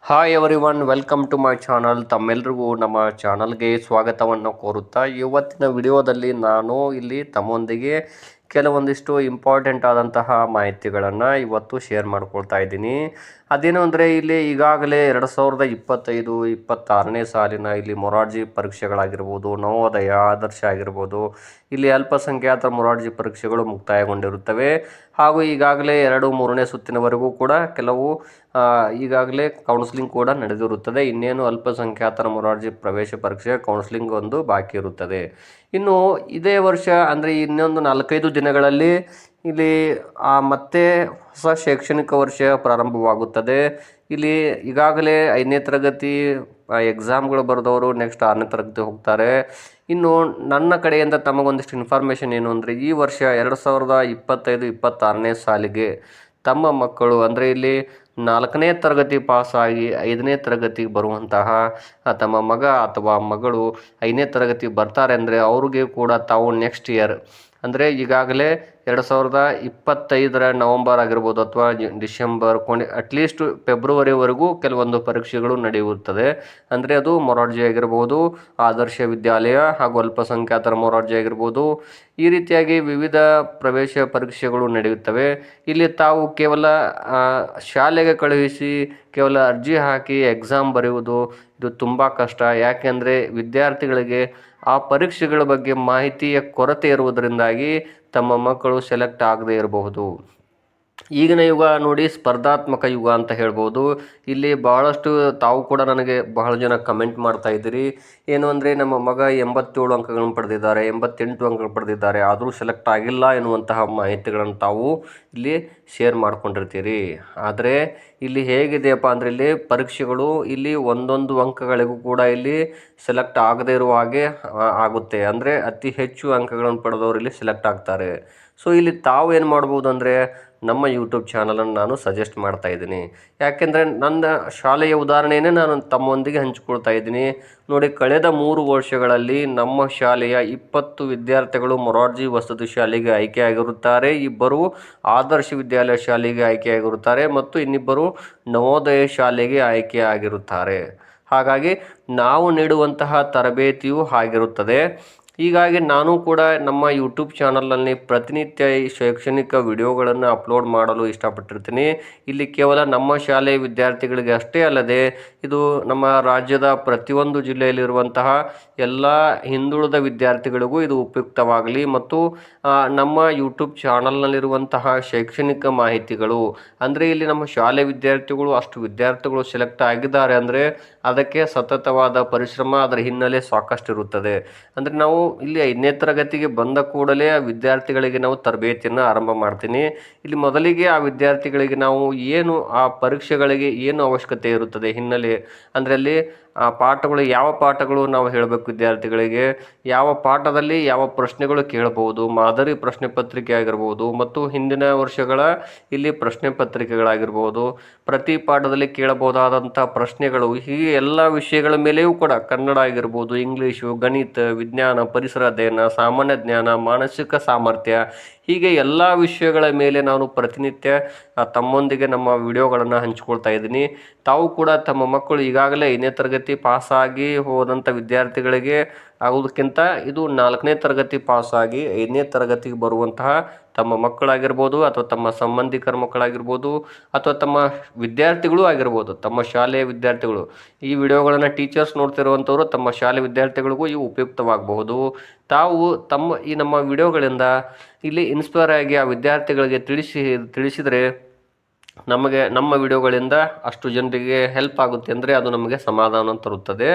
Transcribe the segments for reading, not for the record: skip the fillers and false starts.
Hi everyone, welcome to my channel. ತಮ್ಮೆಲ್ಲರಿಗೂ ನಮ್ಮ ಚಾನಲ್ಗೆ ಸ್ವಾಗತವನ್ನು ಕೋರುತ್ತಾ ಇವತ್ತಿನ ವಿಡಿಯೋದಲ್ಲಿ ನಾನು ಇಲ್ಲಿ ತಮ್ಮೊಂದಿಗೆ ಕೆಲವೊಂದಿಷ್ಟು ಇಂಪಾರ್ಟೆಂಟ್ ಆದಂತಹ ಮಾಹಿತಿಗಳನ್ನು ಇವತ್ತು ಶೇರ್ ಮಾಡ್ಕೊಳ್ತಾ ಇದ್ದೀನಿ. ಅದೇನು ಅಂದರೆ ಇಲ್ಲಿ ಈಗಾಗಲೇ 2025-26ನೇ ಸಾಲಿನ ಇಲ್ಲಿ ಮೊರಾರ್ಜಿ ಪರೀಕ್ಷೆಗಳಾಗಿರ್ಬೋದು, ನವೋದಯ, ಆದರ್ಶ ಆಗಿರ್ಬೋದು, ಇಲ್ಲಿ ಅಲ್ಪಸಂಖ್ಯಾತರ ಮೊರಾರ್ಜಿ ಪರೀಕ್ಷೆಗಳು ಮುಕ್ತಾಯಗೊಂಡಿರುತ್ತವೆ. ಹಾಗೂ ಈಗಾಗಲೇ 2-3ನೇ ಸುತ್ತಿನವರೆಗೂ ಕೂಡ ಕೆಲವು ಈಗಾಗಲೇ ಕೌನ್ಸಿಲಿಂಗ್ ಕೂಡ ನಡೆದಿರುತ್ತದೆ. ಇನ್ನೇನು ಅಲ್ಪಸಂಖ್ಯಾತರ ಮೊರಾರ್ಜಿ ಪ್ರವೇಶ ಪರೀಕ್ಷೆ ಕೌನ್ಸಿಲಿಂಗ್ ಒಂದು ಬಾಕಿ ಇರುತ್ತದೆ. ಇನ್ನು ಇದೇ ವರ್ಷ ಅಂದರೆ ಇನ್ನೊಂದು 4-5 ದಿನಗಳಲ್ಲಿ ಇಲ್ಲಿ ಮತ್ತೆ ಹೊಸ ಶೈಕ್ಷಣಿಕ ವರ್ಷ ಪ್ರಾರಂಭವಾಗುತ್ತದೆ. ಇಲ್ಲಿ ಈಗಾಗಲೇ 5ನೇ ತರಗತಿ ಎಕ್ಸಾಮ್ಗಳು ಬರೆದವರು ನೆಕ್ಸ್ಟ್ 6ನೇ ತರಗತಿ ಹೋಗ್ತಾರೆ. ಇನ್ನು ನನ್ನ ಕಡೆಯಿಂದ ತಮಗೊಂದಿಷ್ಟು ಇನ್ಫಾರ್ಮೇಷನ್ ಏನು ಅಂದರೆ, ಈ ವರ್ಷ 2025-26ನೇ ಸಾಲಿಗೆ ತಮ್ಮ ಮಕ್ಕಳು ಅಂದರೆ ಇಲ್ಲಿ 4ನೇ ತರಗತಿ ಪಾಸಾಗಿ 5ನೇ ತರಗತಿಗೆ ಬರುವಂತಹ ತಮ್ಮ ಮಗ ಅಥವಾ ಮಗಳು 5ನೇ ತರಗತಿ ಬರ್ತಾರೆ ಅಂದರೆ ಅವ್ರಿಗೆ ಕೂಡ ತಾವು ನೆಕ್ಸ್ಟ್ ಇಯರ್ ಅಂದರೆ ಈಗಾಗಲೇ 2025 ನವಂಬರ್ ಆಗಿರ್ಬೋದು ಅಥವಾ ಡಿಸೆಂಬರ್ ಅಟ್ಲೀಸ್ಟ್ ಫೆಬ್ರವರಿವರೆಗೂ ಕೆಲವೊಂದು ಪರೀಕ್ಷೆಗಳು ನಡೆಯುತ್ತದೆ. ಅಂದರೆ ಅದು ಮೊರಾರ್ಜಿ ಆಗಿರ್ಬೋದು, ಆದರ್ಶ ವಿದ್ಯಾಲಯ ಹಾಗೂ ಅಲ್ಪಸಂಖ್ಯಾತರ ಮೊರಾರ್ಜಿ ಆಗಿರ್ಬೋದು, ಈ ರೀತಿಯಾಗಿ ವಿವಿಧ ಪ್ರವೇಶ ಪರೀಕ್ಷೆಗಳು ನಡೆಯುತ್ತವೆ. ಇಲ್ಲಿ ತಾವು ಕೇವಲ ಶಾಲೆಗೆ ಕಳುಹಿಸಿ ಕೇವಲ ಅರ್ಜಿ ಹಾಕಿ ಎಕ್ಸಾಮ್ ಬರೆಯುವುದು ಇದು ತುಂಬ ಕಷ್ಟ. ಯಾಕೆಂದರೆ ವಿದ್ಯಾರ್ಥಿಗಳಿಗೆ ಆ ಪರೀಕ್ಷೆಗಳ ಬಗ್ಗೆ ಮಾಹಿತಿಯ ಕೊರತೆ ಇರುವುದರಿಂದಾಗಿ ತಮ್ಮ ಮಕ್ಕಳು ಸೆಲೆಕ್ಟ್ ಆಗದೇ ಇರಬಹುದು. ಈಗಿನ ಯುಗ ನೋಡಿ ಸ್ಪರ್ಧಾತ್ಮಕ ಯುಗ ಅಂತ ಹೇಳ್ಬೋದು. ಇಲ್ಲಿ ಬಹಳಷ್ಟು ತಾವು ಕೂಡ ನನಗೆ ಬಹಳ ಜನ ಕಮೆಂಟ್ ಮಾಡ್ತಾ ಇದ್ದೀರಿ. ಏನು ಅಂದರೆ, ನಮ್ಮ ಮಗ 87 ಅಂಕಗಳನ್ನು ಪಡೆದಿದ್ದಾರೆ, 88 ಅಂಕಗಳು ಪಡೆದಿದ್ದಾರೆ, ಆದರೂ ಸೆಲೆಕ್ಟ್ ಆಗಿಲ್ಲ ಎನ್ನುವಂತಹ ಮಾಹಿತಿಗಳನ್ನು ತಾವು ಇಲ್ಲಿ ಶೇರ್ ಮಾಡ್ಕೊಂಡಿರ್ತೀರಿ. ಆದರೆ ಇಲ್ಲಿ ಹೇಗಿದೆಯಪ್ಪ ಅಂದರೆ, ಇಲ್ಲಿ ಪರೀಕ್ಷೆಗಳು ಇಲ್ಲಿ ಒಂದೊಂದು ಅಂಕಗಳಿಗೂ ಕೂಡ ಇಲ್ಲಿ ಸೆಲೆಕ್ಟ್ ಆಗದೇ ಇರುವ ಹಾಗೆ ಆಗುತ್ತೆ. ಅಂದರೆ ಅತಿ ಹೆಚ್ಚು ಅಂಕಗಳನ್ನು ಪಡೆದವರು ಇಲ್ಲಿ ಸೆಲೆಕ್ಟ್ ಆಗ್ತಾರೆ. ಸೊ ಇಲ್ಲಿ ತಾವು ಏನು ಮಾಡ್ಬೋದು ಅಂದರೆ, ನಮ್ಮ ಯೂಟ್ಯೂಬ್ ಚಾನಲನ್ನು ನಾನು ಸಜೆಸ್ಟ್ ಮಾಡ್ತಾ ಇದ್ದೀನಿ. ಯಾಕೆಂದರೆ ನನ್ನ ಶಾಲೆಯ ಉದಾಹರಣೆಯೇ ನಾನು ತಮ್ಮೊಂದಿಗೆ ಹಂಚಿಕೊಳ್ತಾ ಇದ್ದೀನಿ. ನೋಡಿ, ಕಳೆದ 3 ವರ್ಷಗಳಲ್ಲಿ ನಮ್ಮ ಶಾಲೆಯ 20 ವಿದ್ಯಾರ್ಥಿಗಳು ಮೊರಾರ್ಜಿ ವಸತಿ ಶಾಲೆಗೆ ಆಯ್ಕೆಯಾಗಿರುತ್ತಾರೆ, 2 ಆದರ್ಶ ವಿದ್ಯಾಲಯ ಶಾಲೆಗೆ ಆಯ್ಕೆಯಾಗಿರುತ್ತಾರೆ ಮತ್ತು ಇನ್ನಿಬ್ಬರು ನವೋದಯ ಶಾಲೆಗೆ ಆಯ್ಕೆಯಾಗಿರುತ್ತಾರೆ. ಹಾಗಾಗಿ ನಾವು ನೀಡುವಂತಹ ತರಬೇತಿಯು ಹಾಗಿರುತ್ತದೆ. ಹೀಗಾಗಿ ನಾನು ಕೂಡ ನಮ್ಮ ಯೂಟ್ಯೂಬ್ ಚಾನಲ್ನಲ್ಲಿ ಪ್ರತಿನಿತ್ಯ ಈ ಶೈಕ್ಷಣಿಕ ವಿಡಿಯೋಗಳನ್ನು ಅಪ್ಲೋಡ್ ಮಾಡಲು ಇಷ್ಟಪಟ್ಟಿರ್ತೀನಿ. ಇಲ್ಲಿ ಕೇವಲ ನಮ್ಮ ಶಾಲೆಯ ವಿದ್ಯಾರ್ಥಿಗಳಿಗೆ ಅಷ್ಟೇ ಅಲ್ಲದೆ ಇದು ನಮ್ಮ ರಾಜ್ಯದ ಪ್ರತಿಯೊಂದು ಜಿಲ್ಲೆಯಲ್ಲಿರುವಂತಹ ಎಲ್ಲ ಹಿಂದುಳಿದ ವಿದ್ಯಾರ್ಥಿಗಳಿಗೂ ಇದು ಉಪಯುಕ್ತವಾಗಲಿ ಮತ್ತು ನಮ್ಮ ಯೂಟ್ಯೂಬ್ ಚಾನಲ್ನಲ್ಲಿರುವಂತಹ ಶೈಕ್ಷಣಿಕ ಮಾಹಿತಿಗಳು ಅಂದರೆ ಇಲ್ಲಿ ನಮ್ಮ ಶಾಲೆ ವಿದ್ಯಾರ್ಥಿಗಳು ಅಷ್ಟು ವಿದ್ಯಾರ್ಥಿಗಳು ಸೆಲೆಕ್ಟ್ ಆಗಿದ್ದಾರೆ ಅಂದರೆ ಅದಕ್ಕೆ ಸತತವಾದ ಪರಿಶ್ರಮ, ಅದರ ಹಿನ್ನೆಲೆ ಸಾಕಷ್ಟು ಇರುತ್ತದೆ. ಅಂದರೆ ನಾವು ಇಲ್ಲಿ 5ನೇ ತರಗತಿಗೆ ಬಂದ ಕೂಡಲೇ ಆ ವಿದ್ಯಾರ್ಥಿಗಳಿಗೆ ನಾವು ತರಬೇತಿಯನ್ನು ಆರಂಭ ಮಾಡ್ತೀನಿ. ಇಲ್ಲಿ ಮೊದಲಿಗೆ ಆ ವಿದ್ಯಾರ್ಥಿಗಳಿಗೆ ನಾವು ಏನು ಆ ಪರೀಕ್ಷೆಗಳಿಗೆ ಏನು ಅವಶ್ಯಕತೆ ಇರುತ್ತದೆ ಹಿನ್ನೆಲೆ ಅಂದರೆ ಅಲ್ಲಿ ಆ ಪಾಠಗಳು ಯಾವ ಪಾಠಗಳು ನಾವು ಹೇಳಬೇಕು ವಿದ್ಯಾರ್ಥಿಗಳಿಗೆ, ಯಾವ ಪಾಠದಲ್ಲಿ ಯಾವ ಪ್ರಶ್ನೆಗಳು ಕೇಳಬಹುದು, ಮಾದರಿ ಪ್ರಶ್ನೆ ಪತ್ರಿಕೆ ಆಗಿರ್ಬೋದು ಮತ್ತು ಹಿಂದಿನ ವರ್ಷಗಳ ಇಲ್ಲಿ ಪ್ರಶ್ನೆ ಪತ್ರಿಕೆಗಳಾಗಿರ್ಬೋದು, ಪ್ರತಿ ಪಾಠದಲ್ಲಿ ಕೇಳಬಹುದಾದಂಥ ಪ್ರಶ್ನೆಗಳು, ಹೀಗೆ ಎಲ್ಲ ವಿಷಯಗಳ ಮೇಲೆಯೂ ಕೂಡ ಕನ್ನಡ ಆಗಿರ್ಬೋದು, ಇಂಗ್ಲೀಷು, ಗಣಿತ, ವಿಜ್ಞಾನ, ಪರಿಸರ ಅಧ್ಯಯನ, ಸಾಮಾನ್ಯ ಜ್ಞಾನ, ಮಾನಸಿಕ ಸಾಮರ್ಥ್ಯ, ಹೀಗೆ ಎಲ್ಲ ವಿಷಯಗಳ ಮೇಲೆ ನಾನು ಪ್ರತಿನಿತ್ಯ ತಮ್ಮೊಂದಿಗೆ ನಮ್ಮ ವಿಡಿಯೋಗಳನ್ನು ಹಂಚಿಕೊಳ್ತಾ ಇದ್ದೀನಿ. ತಾವು ಕೂಡ ತಮ್ಮ ಮಕ್ಕಳು ಈಗಾಗಲೇ 5ನೇ ತರಗತಿ ಪಾಸಾಗಿ ಹೋದಂಥ ವಿದ್ಯಾರ್ಥಿಗಳಿಗೆ ಆಗೋದಕ್ಕಿಂತ ಇದು 4ನೇ ತರಗತಿ ಪಾಸಾಗಿ 5ನೇ ತರಗತಿಗೆ ಬರುವಂತಹ ತಮ್ಮ ಮಕ್ಕಳಾಗಿರ್ಬೋದು ಅಥವಾ ತಮ್ಮ ಸಂಬಂಧಿಕರ ಮಕ್ಕಳಾಗಿರ್ಬೋದು ಅಥವಾ ತಮ್ಮ ವಿದ್ಯಾರ್ಥಿಗಳು ಆಗಿರ್ಬೋದು, ತಮ್ಮ ಶಾಲೆಯ ವಿದ್ಯಾರ್ಥಿಗಳು, ಈ ವಿಡಿಯೋಗಳನ್ನು ಟೀಚರ್ಸ್ ನೋಡ್ತಿರುವಂಥವ್ರು ತಮ್ಮ ಶಾಲೆ ವಿದ್ಯಾರ್ಥಿಗಳಿಗೂ ಇವು ಉಪಯುಕ್ತವಾಗಬಹುದು. ತಾವು ಈ ನಮ್ಮ ವಿಡಿಯೋಗಳಿಂದ ಇಲ್ಲಿ ಇನ್ಸ್ಪೈರ್ ಆಗಿ ಆ ವಿದ್ಯಾರ್ಥಿಗಳಿಗೆ ತಿಳಿಸಿದರೆ ನಮಗೆ ನಮ್ಮ ವಿಡಿಯೋಗಳಿಂದ ಅಷ್ಟು ಜನರಿಗೆ ಹೆಲ್ಪ್ ಆಗುತ್ತೆ ಅಂದರೆ ಅದು ನಮಗೆ ಸಮಾಧಾನ ತರುತ್ತದೆ.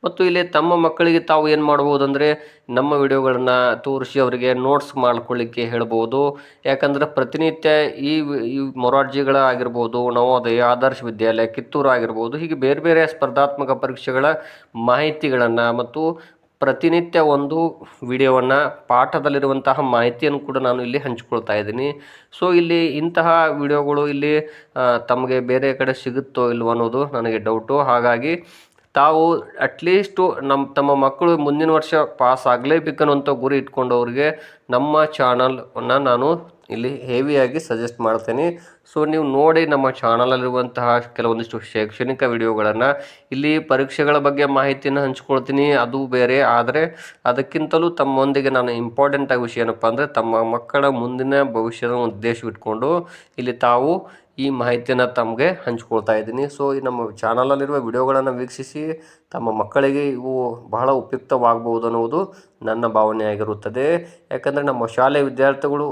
ಮತ್ತು ಇಲ್ಲಿ ತಮ್ಮ ಮಕ್ಕಳಿಗೆ ತಾವು ಏನು ಮಾಡ್ಬೋದು ಅಂದರೆ, ನಮ್ಮ ವಿಡಿಯೋಗಳನ್ನು ತೋರಿಸಿ ಅವರಿಗೆ ನೋಟ್ಸ್ ಮಾಡ್ಕೊಳ್ಳಿಕ್ಕೆ ಹೇಳ್ಬೋದು. ಯಾಕಂದರೆ ಪ್ರತಿನಿತ್ಯ ಈ ಮೊರಾರ್ಜಿಗಳ ಆಗಿರ್ಬೋದು, ನವೋದಯ, ಆದರ್ಶ ವಿದ್ಯಾಲಯ, ಕಿತ್ತೂರು ಆಗಿರ್ಬೋದು, ಹೀಗೆ ಬೇರೆ ಬೇರೆ ಸ್ಪರ್ಧಾತ್ಮಕ ಪರೀಕ್ಷೆಗಳ ಮಾಹಿತಿಗಳನ್ನು ಮತ್ತು ಪ್ರತಿನಿತ್ಯ ಒಂದು ವಿಡಿಯೋವನ್ನು ಪಾಠದಲ್ಲಿರುವಂತಹ ಮಾಹಿತಿಯನ್ನು ಕೂಡ ನಾನು ಇಲ್ಲಿ ಹಂಚಿಕೊಳ್ತಾ ಇದ್ದೀನಿ. ಸೊ ಇಲ್ಲಿ ಇಂತಹ ವಿಡಿಯೋಗಳು ಇಲ್ಲಿ ತಮಗೆ ಬೇರೆ ಕಡೆ ಸಿಗುತ್ತೋ ಇಲ್ವೋ ಅನ್ನೋದು ನನಗೆ ಡೌಟು. ಹಾಗಾಗಿ ತಾವು ಅಟ್ಲೀಸ್ಟು ತಮ್ಮ ಮಕ್ಕಳು ಮುಂದಿನ ವರ್ಷ ಪಾಸ್ ಆಗಲೇಬೇಕನ್ನುವಂಥ ಗುರಿ ಇಟ್ಕೊಂಡವ್ರಿಗೆ ನಮ್ಮ ಚಾನಲನ್ನು ನಾನು ಇಲ್ಲಿ ಹೆವಿಯಾಗಿ ಸಜೆಸ್ಟ್ ಮಾಡ್ತೇನೆ. ಸೊ ನೀವು ನೋಡಿ ನಮ್ಮ ಚಾನಲಲ್ಲಿರುವಂತಹ ಕೆಲವೊಂದಿಷ್ಟು ಶೈಕ್ಷಣಿಕ ವಿಡಿಯೋಗಳನ್ನು, ಇಲ್ಲಿ ಪರೀಕ್ಷೆಗಳ ಬಗ್ಗೆ ಮಾಹಿತಿಯನ್ನು ಹಂಚ್ಕೊಳ್ತೀನಿ, ಅದು ಬೇರೆ. ಆದರೆ ಅದಕ್ಕಿಂತಲೂ ತಮ್ಮೊಂದಿಗೆ ನಾನು ಇಂಪಾರ್ಟೆಂಟ್ ಆಗಿ ವಿಷಯ ಏನಪ್ಪ ಅಂದರೆ, ತಮ್ಮ ಮಕ್ಕಳ ಮುಂದಿನ ಭವಿಷ್ಯದ ಉದ್ದೇಶವಿಟ್ಕೊಂಡು ಇಲ್ಲಿ ತಾವು ಈ ಮಾಹಿತಿಯನ್ನು ತಮಗೆ ಹಂಚ್ಕೊಳ್ತಾ ಇದ್ದೀನಿ. ಸೊ ಈ ನಮ್ಮ ಚಾನಲಲ್ಲಿರುವ ವಿಡಿಯೋಗಳನ್ನು ವೀಕ್ಷಿಸಿ ತಮ್ಮ ಮಕ್ಕಳಿಗೆ ಇವು ಬಹಳ ಉಪಯುಕ್ತವಾಗಬಹುದು ಅನ್ನುವುದು ನನ್ನ ಭಾವನೆಯಾಗಿರುತ್ತದೆ. ಯಾಕಂದರೆ ನಮ್ಮ ಶಾಲೆ ವಿದ್ಯಾರ್ಥಿಗಳು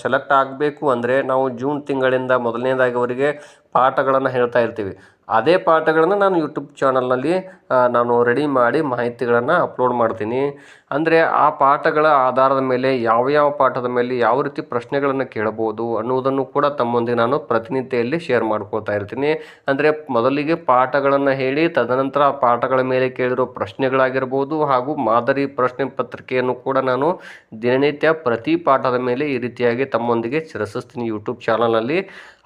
ಸೆಲೆಕ್ಟ್ ಆಗಬೇಕು ಅಂದರೆ ನಾವು ಜೂನ್ ತಿಂಗಳಿಂದ ಮೊದಲನೇದಾಗಿ ಅವರಿಗೆ ಪಾಠಗಳನ್ನು ಹೇಳ್ತಾ ಇರ್ತೀವಿ. ಅದೇ ಪಾಠಗಳನ್ನು ನಾನು ಯೂಟ್ಯೂಬ್ ಚಾನಲ್ನಲ್ಲಿ ನಾನು ರೆಡಿ ಮಾಡಿ ಮಾಹಿತಿಗಳನ್ನು ಅಪ್ಲೋಡ್ ಮಾಡ್ತೀನಿ. ಅಂದರೆ ಆ ಪಾಠಗಳ ಆಧಾರದ ಮೇಲೆ ಯಾವ ಪಾಠದ ಮೇಲೆ ಯಾವ ರೀತಿ ಪ್ರಶ್ನೆಗಳನ್ನು ಕೇಳಬಹುದು ಅನ್ನುವುದನ್ನು ಕೂಡ ತಮ್ಮೊಂದಿಗೆ ನಾನು ಪ್ರತಿನಿತ್ಯದಲ್ಲಿ ಶೇರ್ ಮಾಡ್ಕೊಳ್ತಾ ಇರ್ತೀನಿ. ಅಂದರೆ ಮೊದಲಿಗೆ ಪಾಠಗಳನ್ನು ಹೇಳಿ, ತದನಂತರ ಆ ಪಾಠಗಳ ಮೇಲೆ ಕೇಳಿರೋ ಪ್ರಶ್ನೆಗಳಾಗಿರ್ಬೋದು ಹಾಗೂ ಮಾದರಿ ಪ್ರಶ್ನೆ ಪತ್ರಿಕೆಯನ್ನು ಕೂಡ ನಾನು ದಿನನಿತ್ಯ ಪ್ರತಿ ಪಾಠದ ಮೇಲೆ ಈ ರೀತಿಯಾಗಿ ತಮ್ಮೊಂದಿಗೆ ಚರ್ಚಿಸ್ತೀನಿ ಯೂಟ್ಯೂಬ್ ಚಾನಲ್ನಲ್ಲಿ.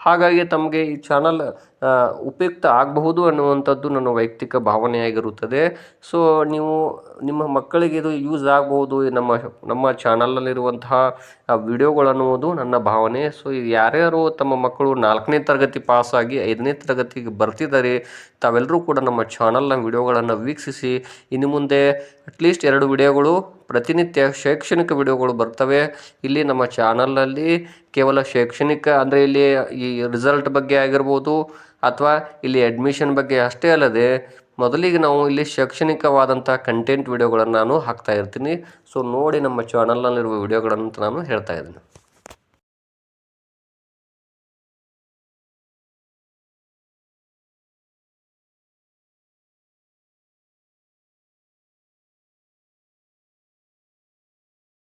ಹಾಗಾಗಿ ತಮಗೆ ಈ ಚಾನಲ್ ಉಪಯುಕ್ತ ಆಗಬಹುದು ಅನ್ನುವಂಥದ್ದು ನನ್ನ ವೈಯಕ್ತಿಕ ಭಾವನೆಯಾಗಿರುತ್ತದೆ. ಸೊ ನೀವು ನಿಮ್ಮ ಮಕ್ಕಳಿಗೆ ಇದು ಯೂಸ್ ಆಗಬಹುದು ನಮ್ಮ ಚಾನಲಲ್ಲಿರುವಂತಹ ವಿಡಿಯೋಗಳನ್ನುವುದು ನನ್ನ ಭಾವನೆ. ಸೊ ಯಾರ್ಯಾರು ತಮ್ಮ ಮಕ್ಕಳು 4ನೇ ತರಗತಿ ಪಾಸಾಗಿ 5ನೇ ತರಗತಿಗೆ ಬರ್ತಿದ್ದಾರೆ, ತಾವೆಲ್ಲರೂ ಕೂಡ ನಮ್ಮ ಚಾನಲ್ನ ವಿಡಿಯೋಗಳನ್ನು ವೀಕ್ಷಿಸಿ. ಇನ್ನು ಮುಂದೆ ಅಟ್ಲೀಸ್ಟ್ 2 ವಿಡಿಯೋಗಳು ಪ್ರತಿನಿತ್ಯ ಶೈಕ್ಷಣಿಕ ವಿಡಿಯೋಗಳು ಬರ್ತವೆ. ಇಲ್ಲಿ ನಮ್ಮ ಚಾನಲ್ನಲ್ಲಿ ಕೇವಲ ಶೈಕ್ಷಣಿಕ ಅಂದರೆ ಇಲ್ಲಿ ಈ ರಿಸಲ್ಟ್ ಬಗ್ಗೆ ಆಗಿರ್ಬೋದು ಅಥವಾ ಇಲ್ಲಿ ಅಡ್ಮಿಷನ್ ಬಗ್ಗೆ ಅಷ್ಟೇ ಅಲ್ಲದೆ, ಮೊದಲಿಗೆ ನಾವು ಇಲ್ಲಿ ಶೈಕ್ಷಣಿಕವಾದಂಥ ಕಂಟೆಂಟ್ ವಿಡಿಯೋಗಳನ್ನು ನಾನು ಹಾಕ್ತಾ ಇರ್ತೀನಿ. ಸೊ ನೋಡಿ ನಮ್ಮ ಚಾನಲ್ನಲ್ಲಿರುವ ವಿಡಿಯೋಗಳನ್ನು ನಾನು ಹೇಳ್ತಾ ಇದ್ದೀನಿ.